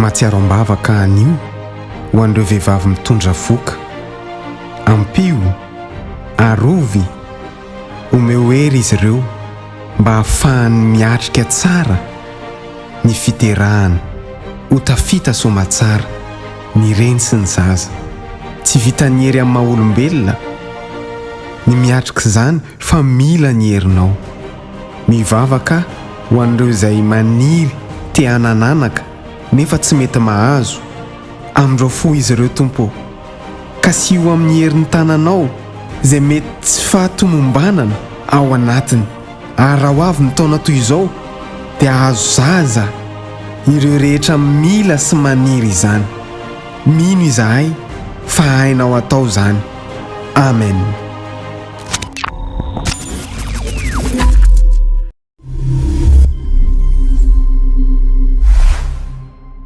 mahatsiaro am-bavaka anio ho an'ireo vehivavy mitondra voaka, ampio, arovy, omeo hery izy ireo mba hahafahany miatrika tsara ny fiterahana, ho tafita somatsara ny reny sy ny zaza. Tsy vita ny hery amin'ny maha-olombelona ny miatrika izany fa mila ny herinao. Mivavaka ho an'ireo izay maniry te hanananaka nefa tsy mety mahazo. Amindreo fo izy ireo tompo, ka sy ho amin'ny herin'ny tananao izay mety tsy fahatomombanana ao anatiny. Ary raha ho avy ny taona toy izao dia ahazo zaza ireo rehetra mila sy maniry izany. Mino izahay fa hainao atao izany. Amen.